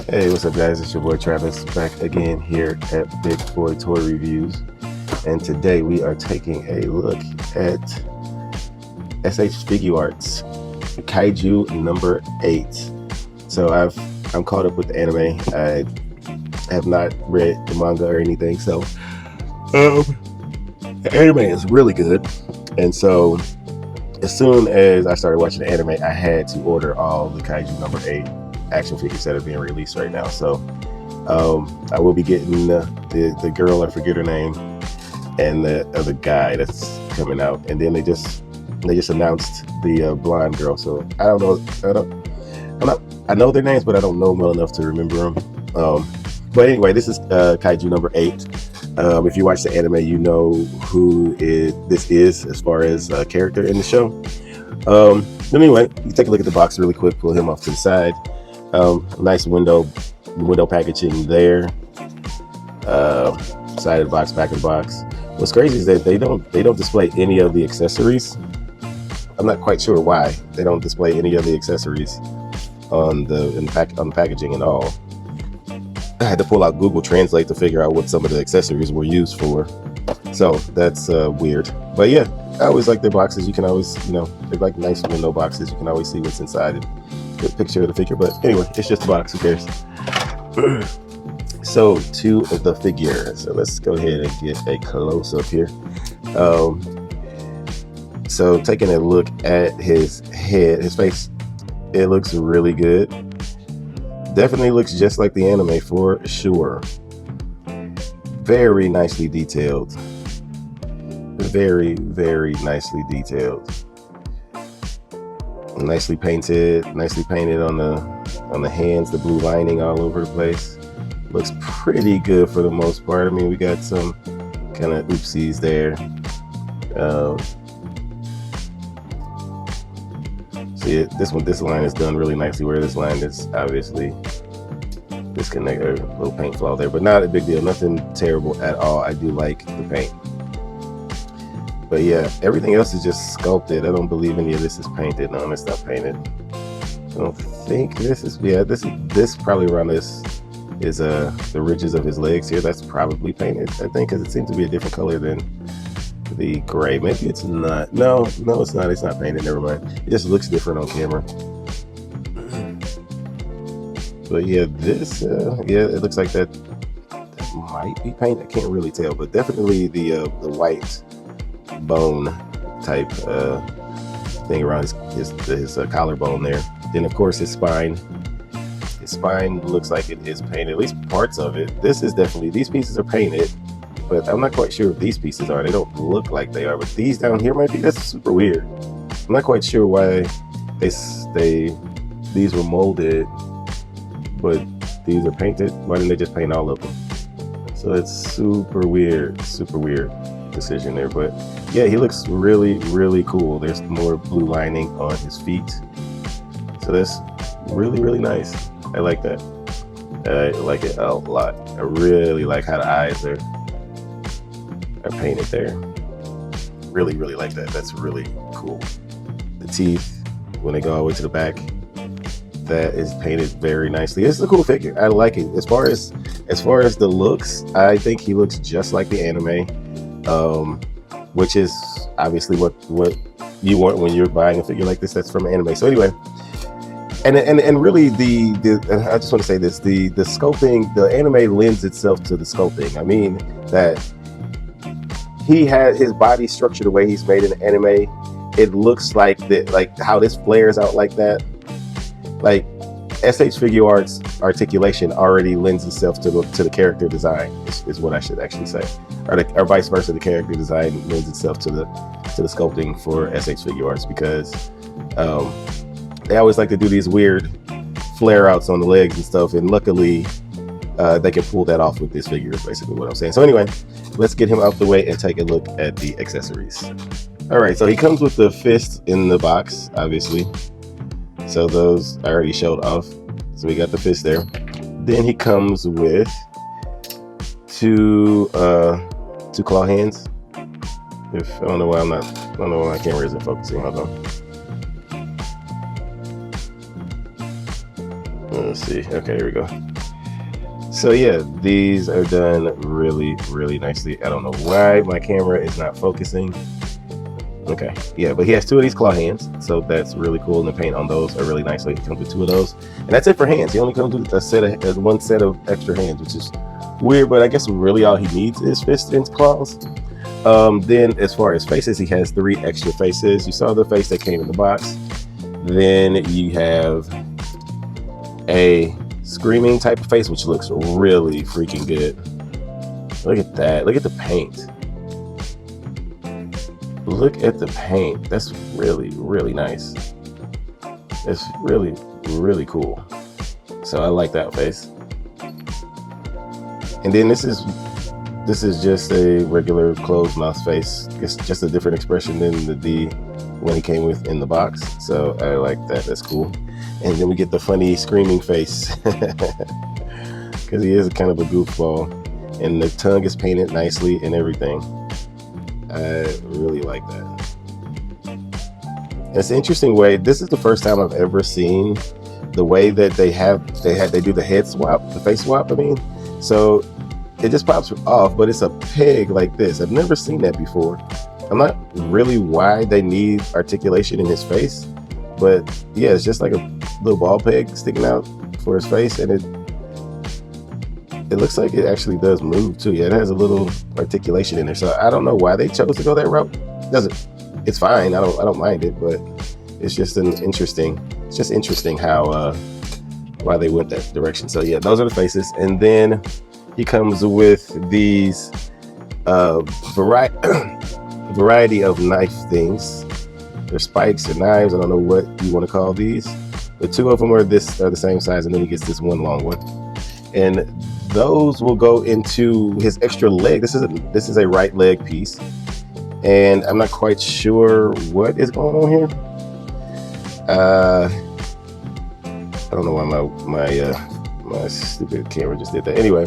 Hey, what's up, guys? It's your boy Travis back again here at Big Boy Toy Reviews, and today we are taking a look at SH Figuarts Kaiju number 8. So I'm caught up with the anime. I have not read the manga or anything, so the anime is really good. And so as soon as I started watching the anime, I had to order all the Kaiju number 8 action figures that are being released right now. So I will be getting the girl, I forget her name, and the other guy that's coming out. And then they just announced the blonde girl. So I don't know. I know their names, but I don't know them well enough to remember them. But anyway, this is Kaiju number 8. If you watch the anime, you know who this is as far as a character in the show. But anyway, you take a look at the box really quick. Pull him off to the side. Nice window packaging there. Side of the box, back of the box. What's crazy is that they don't display any of the accessories. I'm not quite sure why they don't display any of the accessories on the packaging at all. I had to pull out Google Translate to figure out what some of the accessories were used for. So that's weird. But yeah, I always like their boxes. You can always, they're like nice window boxes. You can always see what's inside and get a picture of the figure. But anyway, it's just a box. Who cares? So to the figure. So let's go ahead and get a close up here. So taking a look at his head, his face, it looks really good. Definitely looks just like the anime for sure. Very nicely detailed. Very, very nicely detailed. Nicely painted on the hands, the blue lining all over the place. Looks pretty good for the most part. I mean, we got some kind of oopsies there. See, this line is done really nicely, where this line is obviously disconnect or a little paint flaw there, but not a big deal. Nothing terrible at all. I do like the paint. But yeah, everything else is just sculpted. I don't believe any of this is painted. No, it's not painted. I don't think this is. Yeah, this probably around this is the ridges of his legs here. That's probably painted, I think, because it seems to be a different color than the gray. Maybe it's not. No, it's not. It's not painted. Never mind. It just looks different on camera. But yeah, this it looks like that might be painted. I can't really tell, but definitely the white bone type thing around his collarbone there. Then of course his spine looks like it is painted, at least parts of it. These pieces are painted, but I'm not quite sure if these pieces are. They don't look like they are, but these down here might be. That's super weird. I'm not quite sure why these were molded, but these are painted. Why didn't they just paint all of them? So it's super weird decision there. But yeah, he looks really, really cool. There's more blue lining on his feet, so that's really, really nice. I like that. I like it a lot. I really like how the eyes are painted there. Really, really like that. That's really cool. The teeth, when they go all the way to the back, that is painted very nicely. It's a cool figure. I like it. As far as the looks, I think he looks just like the anime, which is obviously what you want when you're buying a figure like this that's from anime. So anyway, and really I just want to say this: the sculpting, the anime lends itself to the sculpting. I mean that he had his body structured the way he's made in the anime. It looks like that, like how this flares out like that. Like SH Figuarts articulation already lends itself to the character design, is what I should actually say, or vice versa. The character design lends itself to the sculpting for SH Figuarts, because they always like to do these weird flare outs on the legs and stuff, and luckily they can pull that off with this figure, is basically what I'm saying. So anyway, let's get him out the way and take a look at the accessories. All right, so he comes with the fist in the box, obviously. So those I already showed off. So we got the fist there. Then he comes with two claw hands. I don't know why my camera isn't focusing. Hold on. Let's see. Okay, here we go. So yeah, these are done really, really nicely. I don't know why my camera is not focusing. Okay, yeah, but he has 2 of these claw hands, so that's really cool. And the paint on those are really nice. So he comes with 2 of those, and that's it for hands. He only comes with one set of extra hands, which is weird. But I guess really all he needs is fists and claws. Then as far as faces, he has 3 extra faces. You saw the face that came in the box. Then you have a screaming type of face, which looks really freaking good. Look at that. Look at the paint. Look at the paint. That's really, really nice. It's really, really cool. So I like that face. And then this is just a regular closed mouth face. It's just a different expression than the D when he came with in the box. So I like that. That's cool. And then we get the funny screaming face because he is kind of a goofball, and the tongue is painted nicely and everything. I really like that. It's an interesting way. This is the first time I've ever seen the way that they do the head swap, the face swap. I mean, so it just pops off, but it's a pig like this. I've never seen that before. I'm not really why they need articulation in his face, but yeah, it's just like a little ball peg sticking out for his face, and it looks like it actually does move too. Yeah, it has a little articulation in there. So I don't know why they chose to go that route. It's fine. I don't mind it, but it's just interesting how why they went that direction. So yeah, those are the faces, and then he comes with these variety of knife things. They're spikes or knives. I don't know what you want to call these. The 2 of them are the same size, and then he gets this one long one. And those will go into his extra leg. This is a right leg piece, and I'm not quite sure what is going on here. I don't know why my stupid camera just did that. Anyway,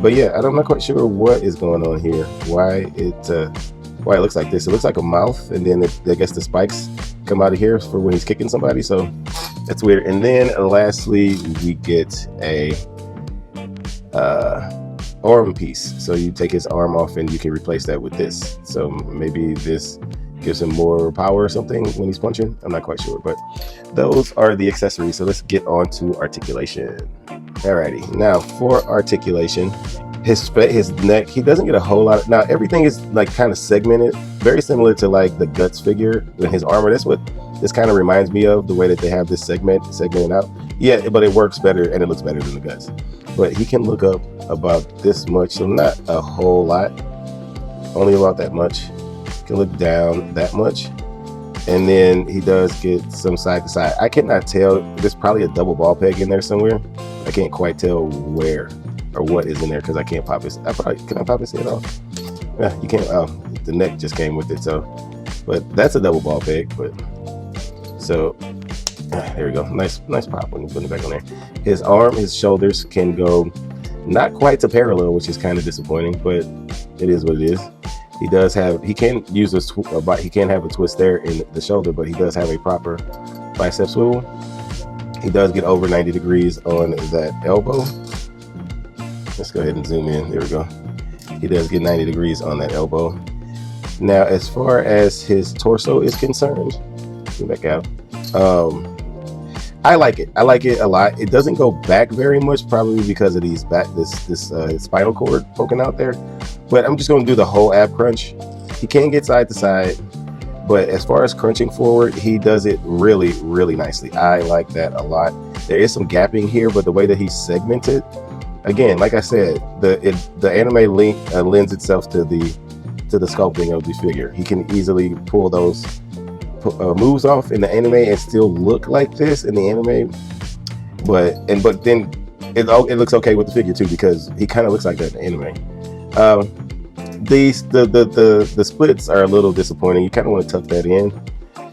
but yeah, I'm not quite sure what is going on here. Why it looks like this. It looks like a mouth, and then I guess the spikes come out of here for when he's kicking somebody. So that's weird. And then lastly, we get a arm piece. So you take his arm off and you can replace that with this. So maybe this gives him more power or something when he's punching. I'm not quite sure, but those are the accessories. So let's get on to articulation. Alrighty, now for articulation, his neck, he doesn't get a whole lot. Now everything is like kind of segmented, very similar to like the Guts figure with his armor. That's what this kind of reminds me of, the way that they have this segmented out. Yeah, but it works better and it looks better than the Guts. But he can look up about this much, so not a whole lot, only about that much. He can look down that much, and then he does get some side to side. I cannot tell. There's probably a double ball peg in there somewhere. I can't quite tell where or what is in there because I can't pop his. Can I pop his head off? Yeah, you can't. Oh, the neck just came with it. So, but that's a double ball peg. But so. There we go. Nice pop when you put it back on there. His arm, his shoulders can go not quite to parallel, which is kind of disappointing, but it is what it is. He can use he can have a twist there in the shoulder, but he does have a proper bicep swivel. He does get over 90 degrees on that elbow. Let's go ahead and zoom in. There we go. He does get 90 degrees on that elbow. Now, as far as his torso is concerned, get back out. I like it. I like it a lot. It doesn't go back very much, probably because of this spinal cord poking out there. But I'm just going to do the whole ab crunch. He can get side to side, but as far as crunching forward, he does it really, really nicely. I like that a lot. There is some gapping here, but the way that he's segmented, again, like I said, the anime lends itself to the sculpting of the figure. He can easily pull those moves off in the anime and still look like this in the anime, but then it looks okay with the figure too, because he kind of looks like that in the anime. The splits are a little disappointing. You kind of want to tuck that in,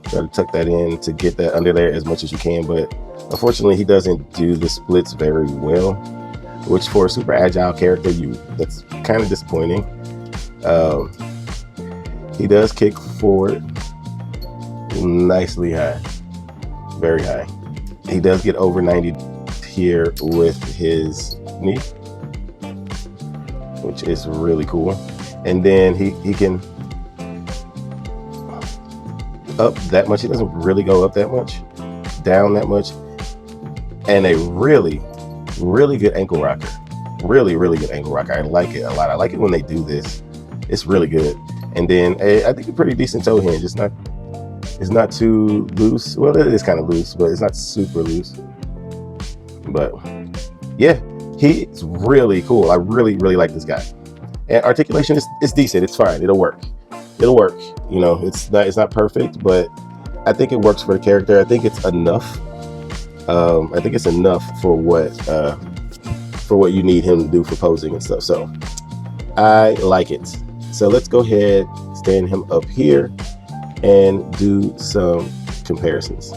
try to tuck that in to get that under there as much as you can, but unfortunately he doesn't do the splits very well, which for a super agile character, that's kind of disappointing. He does kick forward nicely high, very high. He does get over 90. here with his knee, which is really cool. And then he can up that much. He doesn't really go up that much, down that much. And a really good ankle rocker. Really good ankle rocker. I like it a lot. I like it when they do this. It's really good. And then I think a pretty decent toe hinge. It's not too loose. Well, it is kind of loose, but it's not super loose. But yeah, he's really cool. I really like this guy. And articulation is decent. It's fine. It'll work. You know, it's not perfect, but I think it works for the character. I think it's enough. I think it's enough for what you need him to do for posing and stuff. So I like it. So let's go ahead, stand him up here and do some comparisons.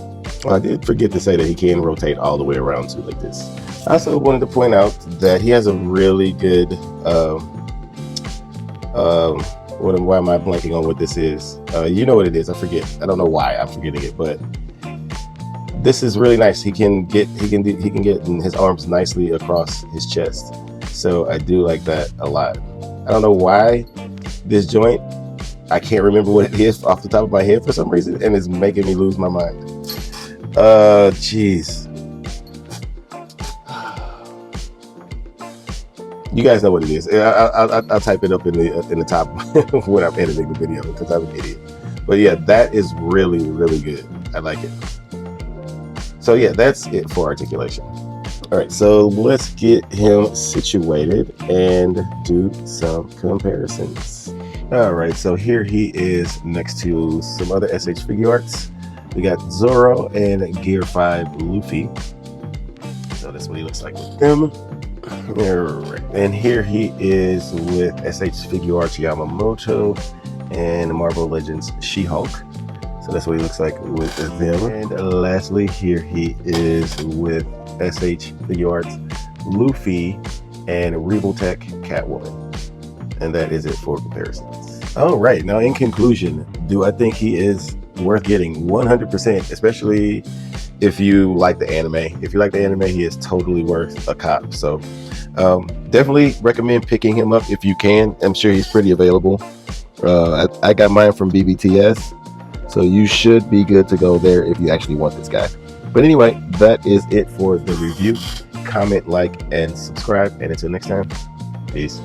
I did forget to say that he can rotate all the way around too, like this. I also wanted to point out that he has a really good why am I blanking on what this is? You know what it is. I forget. I don't know why I'm forgetting it, but this is really nice. He can get his arms nicely across his chest. So I do like that a lot. I don't know why this joint, I can't remember what it is off the top of my head for some reason, and it's making me lose my mind. Jeez. You guys know what it is. I'll type it up in the top when I'm editing the video because I'm an idiot. But yeah, that is really good. I like it. So yeah, that's it for articulation. All right, so let's get him situated and do some comparisons. All right, so here he is next to some other SH Figuarts. We got Zoro and Gear 5 Luffy. So that's what he looks like with them. All right. And here he is with SH Figuarts Yamamoto and Marvel Legends She-Hulk. So that's what he looks like with them. And lastly, here he is with SH Figuarts Luffy and Rebeltech Catwoman. And that is it for comparisons. All right, now in conclusion, do I think he is worth getting? 100%, especially if you like the anime. If you like the anime, he is totally worth a cop. So definitely recommend picking him up if you can. I'm sure he's pretty available. I got mine from BBTS, so you should be good to go there if you actually want this guy. But anyway, that is it for the review. Comment, like, and subscribe. And until next time, peace.